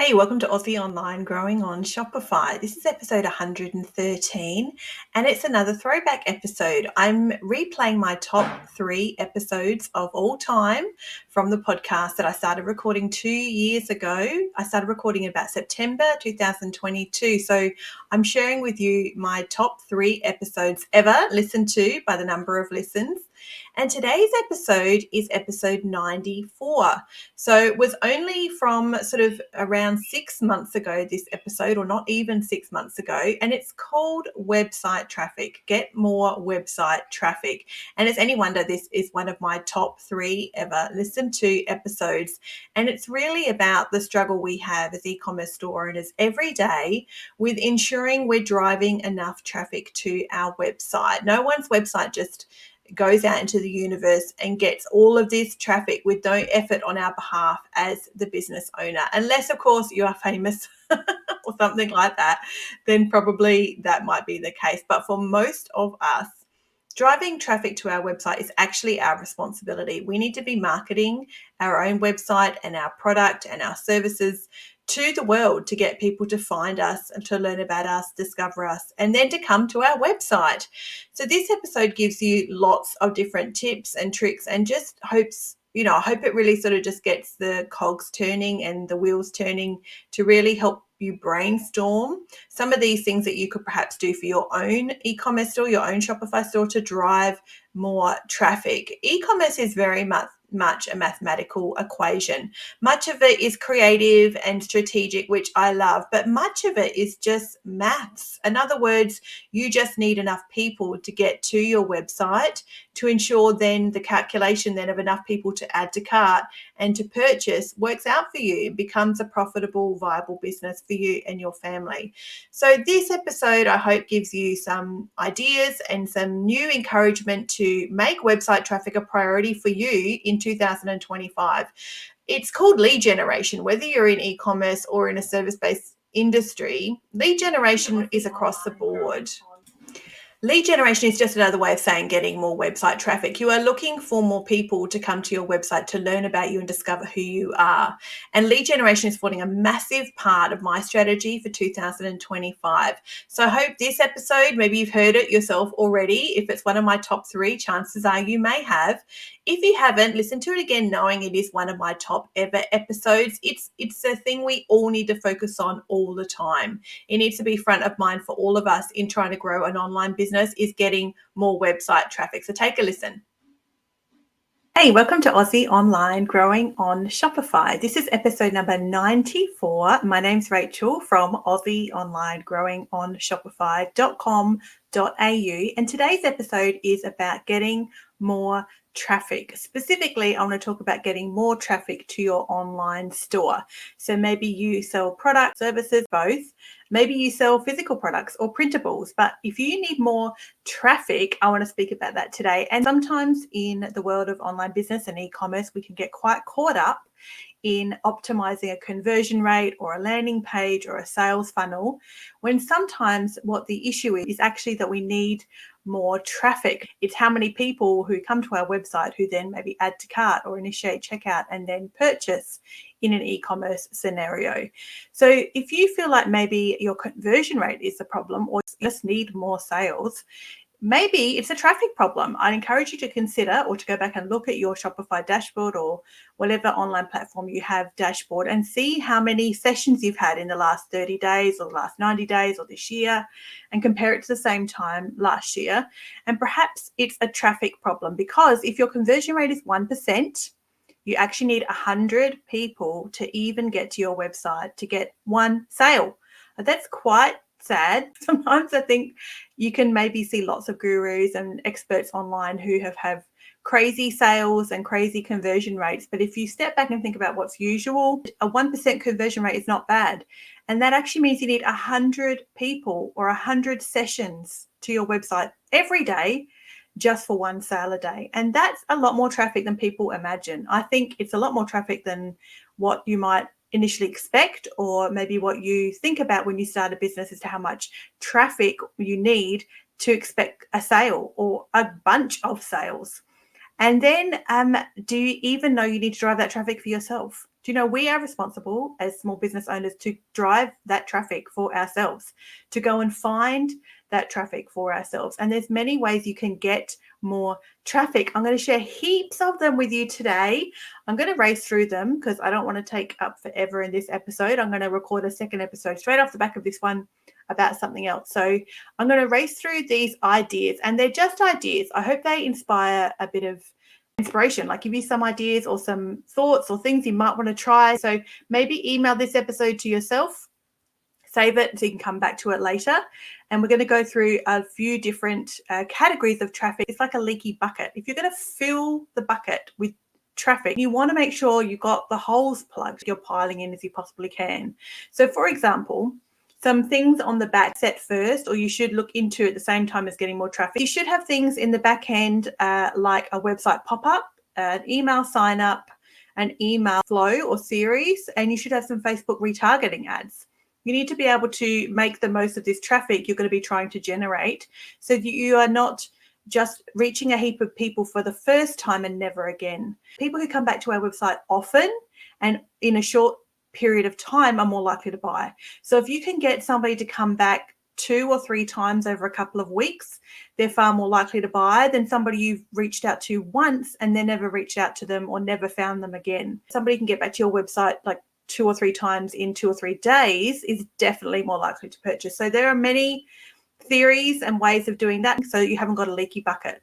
Hey, welcome to Aussie Online Growing on Shopify. This is episode 113 and it's another throwback episode. I'm replaying my top 3 episodes of all time from the podcast that I started recording 2 years ago. I started recording in about September 2022. So I'm sharing with you my top 3 episodes ever listened to by the number of listens. And today's episode is episode 94. So it was only from sort of around 6 months ago, this episode, or not even 6 months ago, and it's called Website Traffic. Get more website traffic. And it's any wonder this is one of my top 3 ever listened to episodes. And it's really about the struggle we have as e-commerce store owners every day with ensuring we're driving enough traffic to our website. No one's website just goes out into the universe and gets all of this traffic with no effort on our behalf as the business owner. Unless, of course, you are famous or something like that, then probably that might be the case. But for most of us, driving traffic to our website is actually our responsibility. We need to be marketing our own website and our product and our services to the world to get people to find us and to learn about us, discover us, and then to come to our website. So this episode gives you lots of different tips and tricks and just hopes, I hope it really sort of just gets the cogs turning and the wheels turning to really help you brainstorm some of these things that you could perhaps do for your own e-commerce store, your own Shopify store to drive more traffic. E-commerce is very much a mathematical equation. Much of it is creative and strategic, which I love, but much of it is just maths. In other words, you just need enough people to get to your website to ensure then the calculation then of enough people to add to cart and to purchase works out for you. It becomes a profitable, viable business for you and your family. So this episode, I hope, gives you some ideas and some new encouragement to make website traffic a priority for you in 2025. It's called lead generation. Whether you're in e-commerce or in a service-based industry, lead generation is across the board. Lead generation is just another way of saying getting more website traffic. You are looking for more people to come to your website to learn about you and discover who you are. And lead generation is forming a massive part of my strategy for 2025. So I hope this episode, maybe you've heard it yourself already. If it's one of my top 3, chances are you may have. If you haven't, listen to it again knowing it is one of my top ever episodes. It's a thing we all need to focus on all the time. It needs to be front of mind for all of us in trying to grow an online business is getting more website traffic. So take a listen. Hey, welcome to Aussie Online Growing on Shopify. This is episode number 94. My name's Rachel from Aussie Online Growing on Shopify.com.au. And today's episode is about getting more traffic. Specifically, I want to talk about getting more traffic to your online store. So maybe you sell products, services, both. Maybe you sell physical products or printables, but if you need more traffic, I want to speak about that today. And sometimes in the world of online business and e-commerce, we can get quite caught up in optimizing a conversion rate or a landing page or a sales funnel, when sometimes what the issue is actually that we need more traffic. It's how many people who come to our website who then maybe add to cart or initiate checkout and then purchase in an e-commerce scenario. So if you feel like maybe your conversion rate is the problem or you just need more sales, maybe it's a traffic problem. I'd encourage you to consider or to go back and look at your Shopify dashboard or whatever online platform you have dashboard and see how many sessions you've had in the last 30 days or the last 90 days or this year and compare it to the same time last year. And perhaps it's a traffic problem because if your conversion rate is 1%, you actually need 100 people to even get to your website to get one sale. That's quite sad. Sometimes I think you can maybe see lots of gurus and experts online who have crazy sales and crazy conversion rates. But if you step back and think about what's usual, a 1% conversion rate is not bad. And that actually means you need 100 people or 100 sessions to your website every day just for one sale a day. And that's a lot more traffic than people imagine. I think it's a lot more traffic than what you might initially expect, or maybe what you think about when you start a business as to how much traffic you need to expect a sale or a bunch of sales. And then do you even know you need to drive that traffic for yourself? Do you know we are responsible as small business owners to drive that traffic for ourselves, to go and find that traffic for ourselves? And there's many ways you can get more traffic. I'm going to share heaps of them with you today. I'm going to race through them because I don't want to take up forever in this episode. I'm going to record a second episode straight off the back of this one about something else. So I'm going to race through these ideas, and they're just ideas. I hope they inspire a bit of inspiration, like give you some ideas or some thoughts or things you might want to try. So maybe email this episode to yourself, save it so you can come back to it later. And we're going to go through a few different categories of traffic. It's like a leaky bucket. If you're going to fill the bucket with traffic, you want to make sure you've got the holes plugged, you're piling in as you possibly can. So for example, some things on the back set first, or you should look into at the same time as getting more traffic. You should have things in the back end like a website pop-up, an email sign up, an email flow or series, and you should have some Facebook retargeting ads. You need to be able to make the most of this traffic you're going to be trying to generate, so that you are not just reaching a heap of people for the first time and never again. People who come back to our website often and in a short period of time are more likely to buy. So if you can get somebody to come back 2 or 3 times over a couple of weeks, they're far more likely to buy than somebody you've reached out to once and then never reached out to them or never found them again. Somebody can get back to your website like 2 or 3 times in 2 or 3 days is definitely more likely to purchase. So there are many theories and ways of doing that so you haven't got a leaky bucket.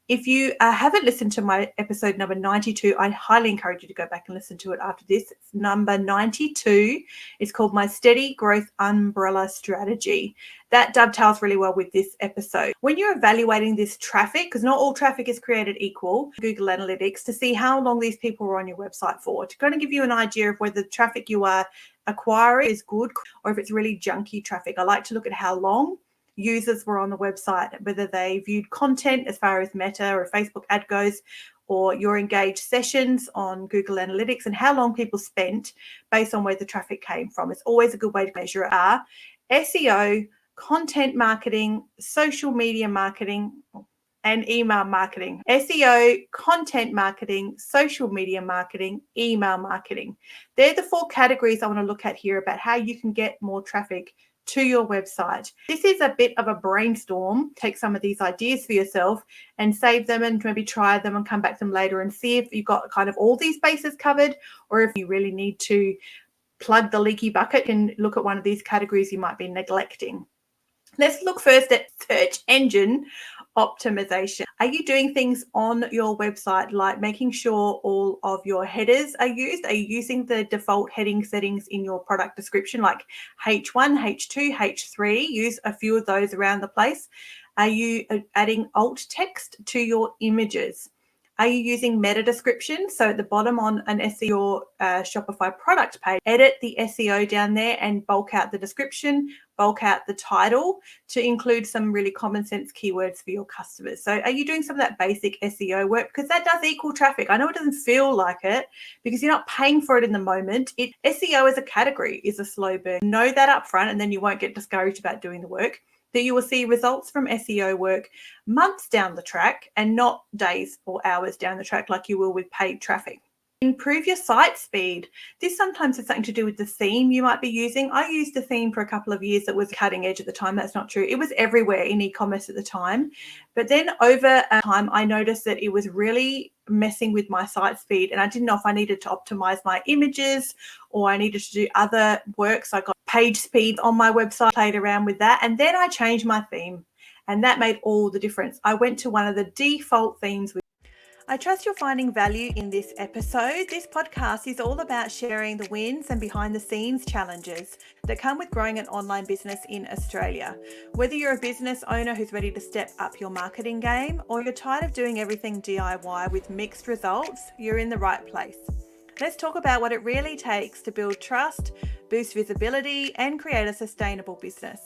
If you haven't listened to my episode number 92, I highly encourage you to go back and listen to it after this. It's number 92. It's called My Steady Growth Umbrella Strategy. That dovetails really well with this episode. When you're evaluating this traffic, because not all traffic is created equal, Google Analytics, to see how long these people were on your website for, to kind of give you an idea of whether the traffic you are acquiring is good or if it's really junky traffic. I like to look at how long users were on the website, whether they viewed content as far as Meta or Facebook ad goes, or your engaged sessions on Google Analytics, and how long people spent based on where the traffic came from. It's always a good way to measure it. SEO, content marketing, social media marketing, and email marketing. SEO, content marketing, social media marketing, email marketing. They're the 4 categories I want to look at here about how you can get more traffic to your website. This is a bit of a brainstorm. Take some of these ideas for yourself and save them and maybe try them and come back to them later and see if you've got kind of all these bases covered, or if you really need to plug the leaky bucket and look at one of these categories you might be neglecting. Let's look first at search engine optimization. Are you doing things on your website like making sure all of your headers are used? Are you using the default heading settings in your product description like H1, H2, H3? Use a few of those around the place. Are you adding alt text to your images? Are you using meta description? So at the bottom on an SEO Shopify product page, edit the SEO down there and bulk out the description, bulk out the title to include some really common sense keywords for your customers. So are you doing some of that basic SEO work? Because that does equal traffic. I know it doesn't feel like it because you're not paying for it in the moment. SEO as a category is a slow burn. Know that up front, and then you won't get discouraged about doing the work. That you will see results from SEO work months down the track and not days or hours down the track like you will with paid traffic. Improve your site speed. This sometimes has something to do with the theme you might be using. I used a theme for a couple of years that was cutting edge at the time. That's not true. It was everywhere in e-commerce at the time. But then over time, I noticed that it was really messing with my site speed, and I didn't know if I needed to optimize my images or I needed to do other work. So I got page speed on my website, played around with that, and then I changed my theme, and that made all the difference. I went to one of the default themes. I trust you're finding value in this episode. This podcast is all about sharing the wins and behind the scenes challenges that come with growing an online business in Australia. Whether you're a business owner who's ready to step up your marketing game, or you're tired of doing everything DIY with mixed results, you're in the right place. Let's talk about what it really takes to build trust, boost visibility, and create a sustainable business.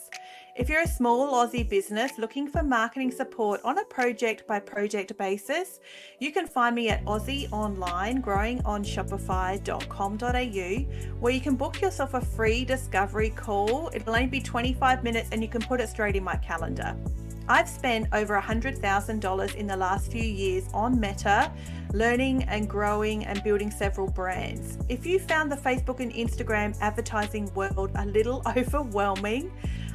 If you're a small Aussie business looking for marketing support on a project-by-project basis, you can find me at Aussie Online, growing on Shopify.com.au, where you can book yourself a free discovery call. It'll only be 25 minutes and you can put it straight in my calendar. I've spent over $100,000 in the last few years on Meta, learning and growing and building several brands. If you found the Facebook and Instagram advertising world a little overwhelming,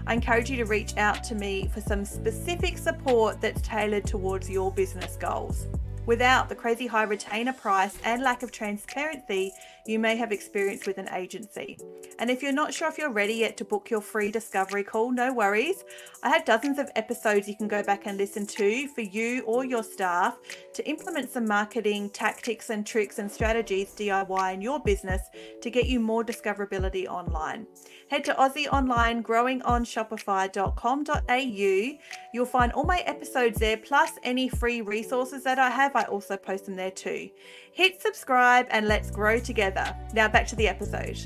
I encourage you to reach out to me for some specific support that's tailored towards your business goals. Without the crazy high retainer price and lack of transparency you may have experienced with an agency. And if you're not sure if you're ready yet to book your free discovery call, no worries. I have dozens of episodes you can go back and listen to for you or your staff to implement some marketing tactics and tricks and strategies DIY in your business to get you more discoverability online. Head to Aussie Online, growingonshopify.com.au. You'll find all my episodes there, plus any free resources that I have. I also post them there too. Hit subscribe and let's grow together. Now back to the episode.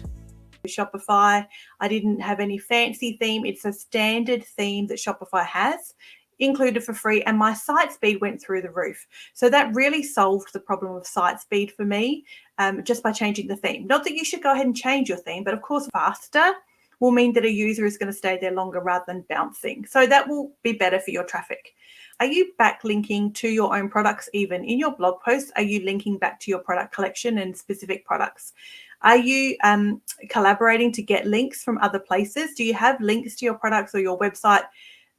Shopify, I didn't have any fancy theme. It's a standard theme that Shopify has included for free, and my site speed went through the roof. So that really solved the problem of site speed for me, just by changing the theme. Not that you should go ahead and change your theme, but of course faster will mean that a user is going to stay there longer rather than bouncing. So that will be better for your traffic. Are you backlinking to your own products even? In your blog posts, are you linking back to your product collection and specific products? Are you collaborating to get links from other places? Do you have links to your products or your website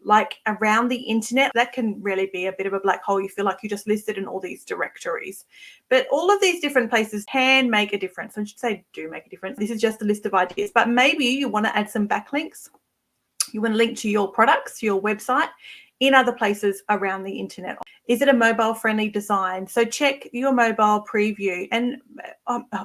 like around the internet? That can really be a bit of a black hole. You feel like you just listed in all these directories. But all of these different places can make a difference. I should say do make a difference. This is just a list of ideas. But maybe you want to add some backlinks. You want to link to your products, to your website, in other places around the internet. Is it a mobile-friendly design? So check your mobile preview, and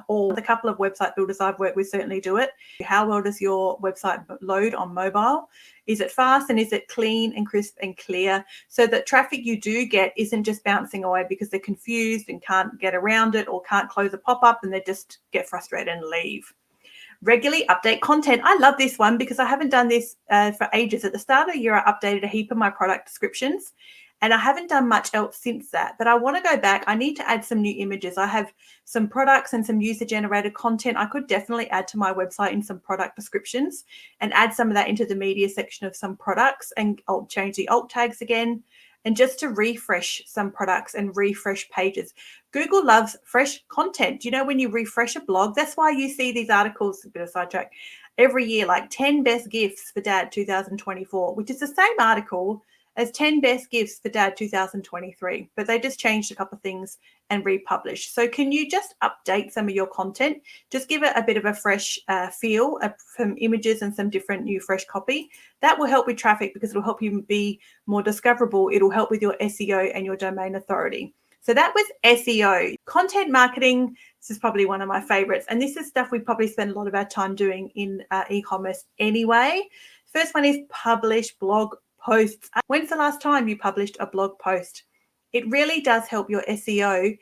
all the couple of website builders I've worked with certainly do it. How well does your website load on mobile? Is it fast, and is it clean and crisp and clear, so that traffic you do get isn't just bouncing away because they're confused and can't get around it or can't close a pop-up and they just get frustrated and leave. Regularly update content. I love this one because I haven't done this for ages. At the start of the year, I updated a heap of my product descriptions, and I haven't done much else since that. But I want to go back. I need to add some new images. I have some products and some user-generated content. I could definitely add to my website in some product descriptions and add some of that into the media section of some products, and I'll change the alt tags again. And just to refresh some products and refresh pages. Google loves fresh content. You know, when you refresh a blog, that's why you see these articles, a bit of sidetrack, every year, like 10 best gifts for dad 2024, which is the same article as 10 best gifts for dad 2023, but they just changed a couple of things and republished. So can you just update some of your content? Just give it a bit of a fresh feel, some images and some different new fresh copy. That will help with traffic because it'll help you be more discoverable. It'll help with your SEO and your domain authority. So that was SEO. Content marketing, this is probably one of my favorites. And this is stuff we probably spend a lot of our time doing in e-commerce anyway. First one is publish blog posts. When's the last time you published a blog post? It really does help your SEO,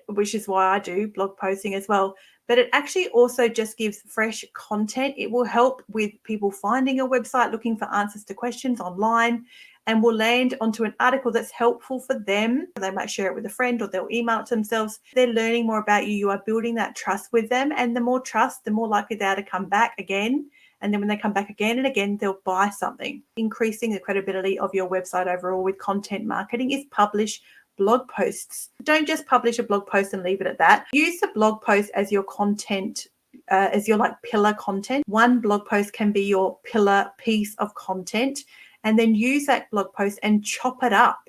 which is why I do blog posting as well. But it actually also just gives fresh content. It will help with people finding your website, looking for answers to questions online, and will land onto an article that's helpful for them. They might share it with a friend or they'll email it to themselves. They're learning more about you. You are building that trust with them. And the more trust, the more likely they are to come back again. And then when they come back again and again, they'll buy something. Increasing the credibility of your website overall with content marketing is publish blog posts. Don't just publish a blog post and leave it at that. Use the blog post as your content, as your like pillar content. One blog post can be your pillar piece of content, and then use that blog post and chop it up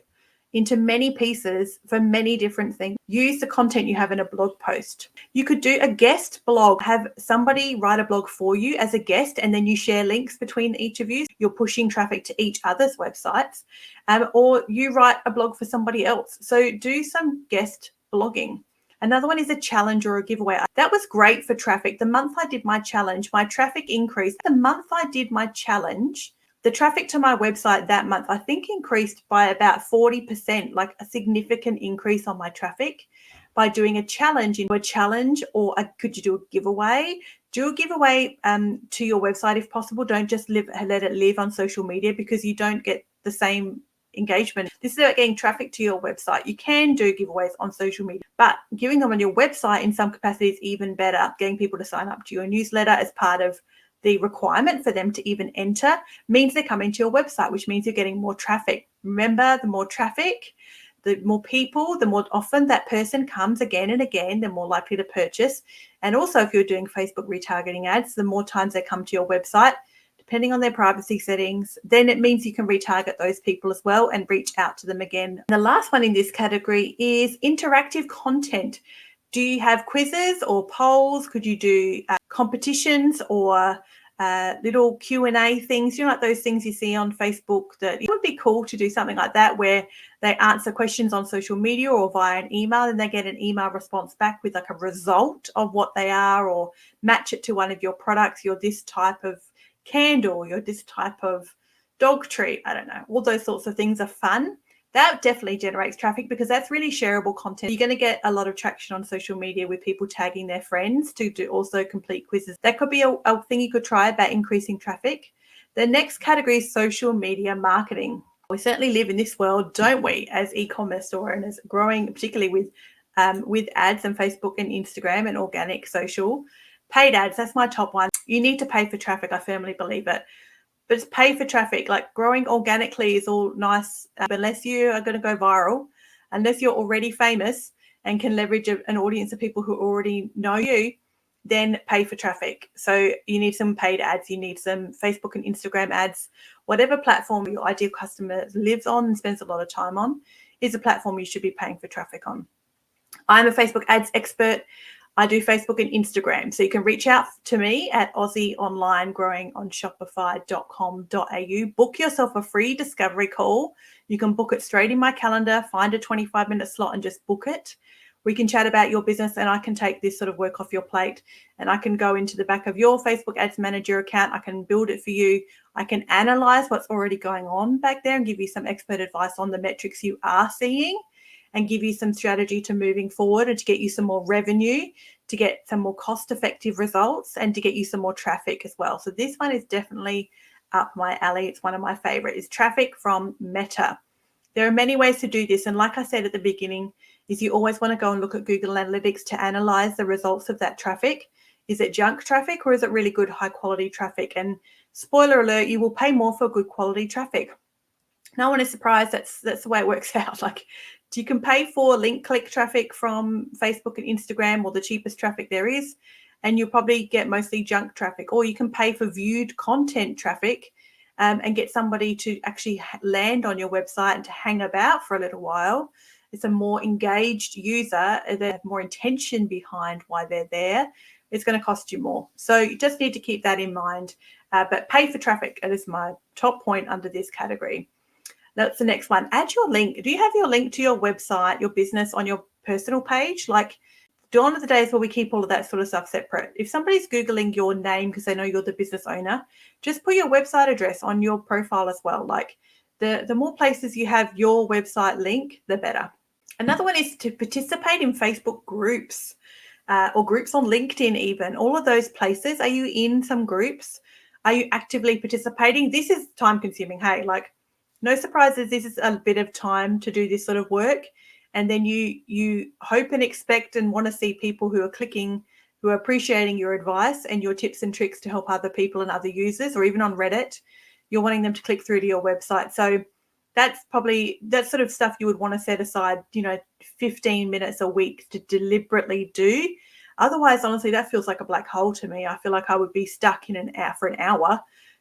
into many pieces for many different things. Use the content you have in a blog post. You could do a guest blog, have somebody write a blog for you as a guest, and then you share links between each of you. You're pushing traffic to each other's websites, or you write a blog for somebody else. So do some guest blogging. Another one is a challenge or a giveaway. That was great for traffic. The month I did my challenge, my traffic increased. The month I did my challenge, the traffic to my website that month, I think, increased by about 40%, like a significant increase on my traffic by doing a challenge. Or could you do a giveaway? Do a giveaway to your website if possible. Don't just let it live on social media because you don't get the same engagement. This is about getting traffic to your website. You can do giveaways on social media, but giving them on your website in some capacity is even better. Getting people to sign up to your newsletter as part of the requirement for them to even enter means they're coming to your website, which means you're getting more traffic. Remember, the more traffic, the more people, the more often that person comes again and again, they're more likely to purchase. And also, if you're doing Facebook retargeting ads, the more times they come to your website, depending on their privacy settings, then it means you can retarget those people as well and reach out to them again. The last one in this category is interactive content. Do you have quizzes or polls? Could you do competitions or little Q&A things, like those things you see on Facebook? That it would be cool to do something like that, where they answer questions on social media or via an email, and they get an email response back with like a result of what they are, or match it to one of your products. You're this type of candle, you're this type of dog treat. I don't know. All those sorts of things are fun. That definitely generates traffic because that's really shareable content. You're going to get a lot of traction on social media with people tagging their friends to do also complete quizzes. That could be a thing you could try about increasing traffic. The next category is social media marketing. We certainly live in this world, don't we, as e-commerce store owners, growing particularly with ads and Facebook and Instagram and organic social. Paid ads, that's my top one. You need to pay for traffic. I firmly believe it. But it's pay for traffic. Like growing organically is all nice, unless you are going to go viral, unless you're already famous and can leverage an audience of people who already know you, then pay for traffic. So you need some paid ads, you need some Facebook and Instagram ads. Whatever platform your ideal customer lives on and spends a lot of time on is a platform you should be paying for traffic on. I'm a Facebook ads expert. I do Facebook and Instagram. So you can reach out to me at Aussie Online Growing on Shopify.com.au. Book yourself a free discovery call. You can book it straight in my calendar, find a 25-minute slot and just book it. We can chat about your business and I can take this sort of work off your plate, and I can go into the back of your Facebook Ads Manager account. I can build it for you. I can analyze what's already going on back there and give you some expert advice on the metrics you are seeing, and give you some strategy to moving forward and to get you some more revenue, to get some more cost-effective results, and to get you some more traffic as well. So this one is definitely up my alley. It's one of my favorite, is traffic from Meta. There are many ways to do this. And like I said at the beginning, is you always want to go and look at Google Analytics to analyze the results of that traffic. Is it junk traffic or is it really good high-quality traffic? And spoiler alert, you will pay more for good quality traffic. No one is surprised. That's the way it works out. Like, you can pay for link click traffic from Facebook and Instagram, or the cheapest traffic there is, and you'll probably get mostly junk traffic. Or you can pay for viewed content traffic and get somebody to actually land on your website and to hang about for a little while. It's a more engaged user. They have more intention behind why they're there. It's going to cost you more. So you just need to keep that in mind. But pay for traffic is my top point under this category. That's the next one. Add your link. Do you have your link to your website, your business on your personal page? Like, gone are the days where we keep all of that sort of stuff separate. If somebody's Googling your name because they know you're the business owner, just put your website address on your profile as well. Like, the more places you have your website link, the better. Another one is to participate in Facebook groups or groups on LinkedIn even. All of those places. Are you in some groups? Are you actively participating? This is time consuming. Hey, like, no surprises, this is a bit of time to do this sort of work. And then you hope and expect and want to see people who are clicking, who are appreciating your advice and your tips and tricks to help other people and other users, or even on Reddit, you're wanting them to click through to your website. So that's probably that sort of stuff you would want to set aside, 15 minutes a week to deliberately do. Otherwise, honestly, that feels like a black hole to me. I feel like I would be stuck in for an hour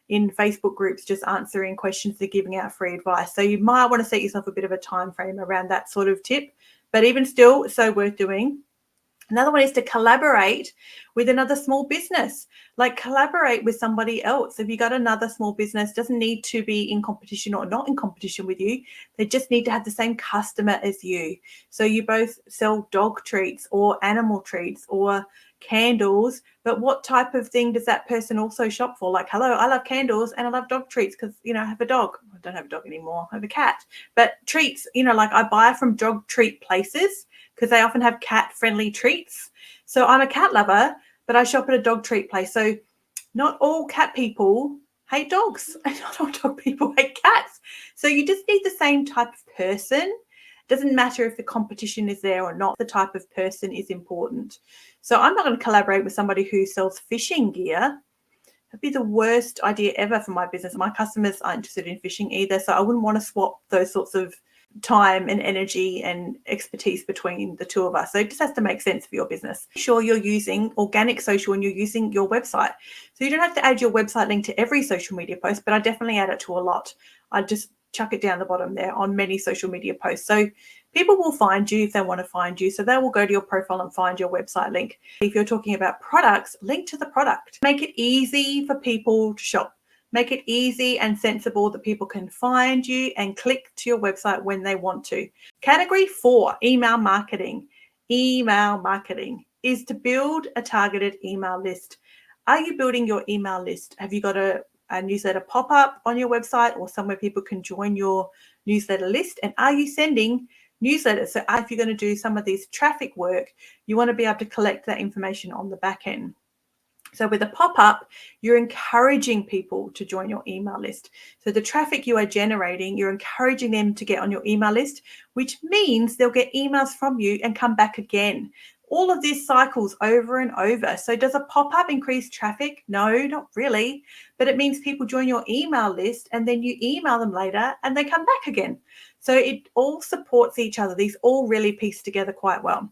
in Facebook groups just answering questions, they're giving out free advice. So you might want to set yourself a bit of a time frame around that sort of tip, but even still, it's so worth doing. Another one is to collaborate with another small business. Like, collaborate with somebody else. If you got another small business, doesn't need to be in competition or not in competition with you. They just need to have the same customer as you. So you both sell dog treats or animal treats or candles, but what type of thing does that person also shop for? Like, hello, I love candles and I love dog treats because, I have a dog. I don't have a dog anymore. I have a cat. But treats, like, I buy from dog treat places because they often have cat-friendly treats. So I'm a cat lover, but I shop at a dog treat place. So not all cat people hate dogs, and not all dog people hate cats. So you just need the same type of person. Doesn't matter if the competition is there or not. The type of person is important. So I'm not going to collaborate with somebody who sells fishing gear That'd be the worst idea ever for my business. My customers aren't interested in fishing either, so I wouldn't want to swap those sorts of time and energy and expertise between the two of us. So it just has to make sense for your business. Make sure you're using organic social and you're using your website. So you don't have to add your website link to every social media post, but I definitely add it to a lot. I just chuck it down the bottom there on many social media posts. So people will find you if they want to find you. So they will go to your profile and find your website link. If you're talking about products, link to the product. Make it easy for people to shop. Make it easy and sensible that people can find you and click to your website when they want to. Category 4, email marketing. Email marketing is to build a targeted email list. Are you building your email list? Have you got a newsletter pop up on your website or somewhere people can join your newsletter list? And are you sending newsletters? So if you're going to do some of this traffic work, you want to be able to collect that information on the back end. So with a pop-up, you're encouraging people to join your email list. So the traffic you are generating, you're encouraging them to get on your email list, which means they'll get emails from you and come back again. All of this cycles over and over. So does a pop-up increase traffic? No, not really. But it means people join your email list and then you email them later and they come back again. So it all supports each other. These all really piece together quite well.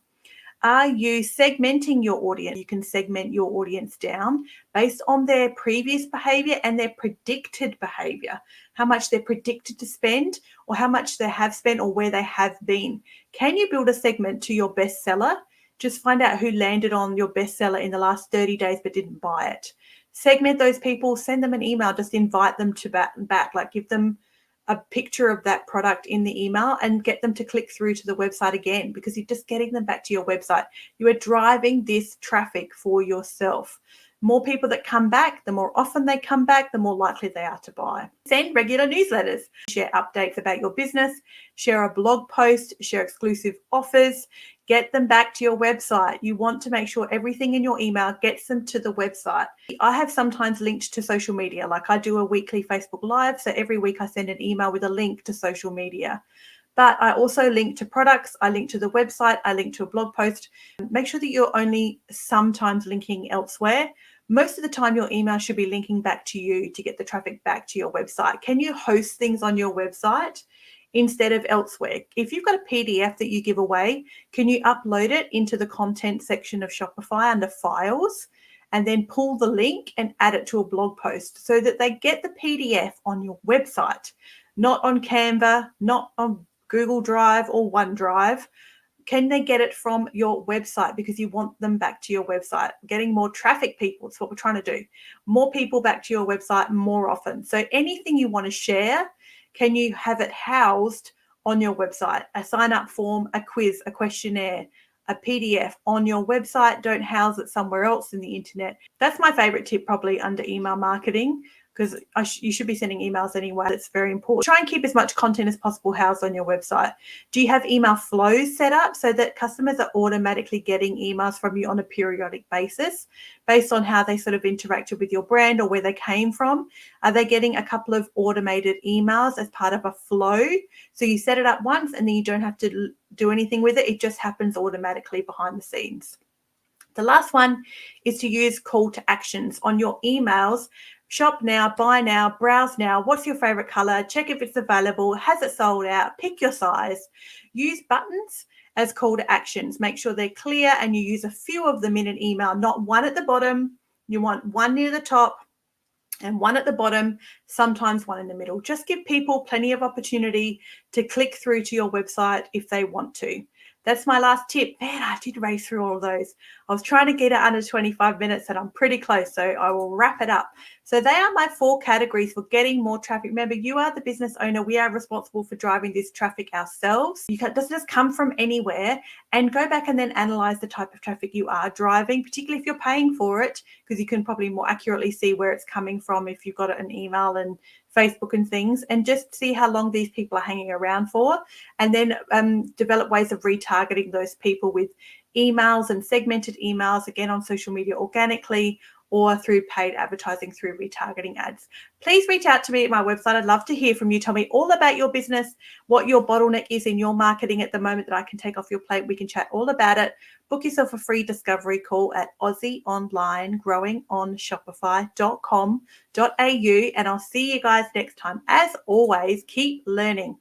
Are you segmenting your audience? You can segment your audience down based on their previous behavior and their predicted behavior, how much they're predicted to spend or how much they have spent or where they have been. Can you build a segment to your bestseller? Just find out who landed on your bestseller in the last 30 days but didn't buy it. Segment those people, send them an email, just invite them to back, like give them a picture of that product in the email and get them to click through to the website again, because you're just getting them back to your website. You are driving this traffic for yourself. More people that come back, the more often they come back, the more likely they are to buy. Send regular newsletters. Share updates about your business, share a blog post, share exclusive offers, get them back to your website. You want to make sure everything in your email gets them to the website. I have sometimes linked to social media, like I do a weekly Facebook Live. So every week I send an email with a link to social media. But I also link to products, I link to the website, I link to a blog post. Make sure that you're only sometimes linking elsewhere. Most of the time your email should be linking back to you to get the traffic back to your website. Can you host things on your website instead of elsewhere? If you've got a PDF that you give away, can you upload it into the content section of Shopify under files and then pull the link and add it to a blog post so that they get the PDF on your website, not on Canva, not on Google Drive or OneDrive? Can they get it from your website, because you want them back to your website? Getting more traffic, people, it's what we're trying to do. More people back to your website more often. So anything you want to share, can you have it housed on your website? A sign-up form, a quiz, a questionnaire, a PDF on your website. Don't house it somewhere else in the internet. That's my favorite tip, probably under email marketing, because you should be sending emails anyway. It's very important. Try and keep as much content as possible housed on your website. Do you have email flows set up so that customers are automatically getting emails from you on a periodic basis based on how they sort of interacted with your brand or where they came from? Are they getting a couple of automated emails as part of a flow? So you set it up once and then you don't have to do anything with it. It just happens automatically behind the scenes. The last one is to use call to actions on your emails. Shop now, buy now, browse now. What's your favorite color? Check if it's available. Has it sold out? Pick your size. Use buttons as call to actions. Make sure they're clear and you use a few of them in an email, not one at the bottom. You want one near the top and one at the bottom, sometimes one in the middle. Just give people plenty of opportunity to click through to your website if they want to. That's my last tip. Man, I did race through all of those. I was trying to get it under 25 minutes and I'm pretty close, so I will wrap it up. So they are my 4 categories for getting more traffic. Remember, you are the business owner. We are responsible for driving this traffic ourselves. It doesn't just come from anywhere. And go back and then analyze the type of traffic you are driving, particularly if you're paying for it, because you can probably more accurately see where it's coming from if you've got an email and Facebook and things, and just see how long these people are hanging around for, and then develop ways of retargeting those people with emails and segmented emails, again on social media organically, or through paid advertising through retargeting ads. Please reach out to me at my website. I'd love to hear from you. Tell me all about your business, what your bottleneck is in your marketing at the moment that I can take off your plate. We can chat all about it. Book yourself a free discovery call at Aussie Online Growing on Shopify.com.au, and I'll see you guys next time. As always, keep learning.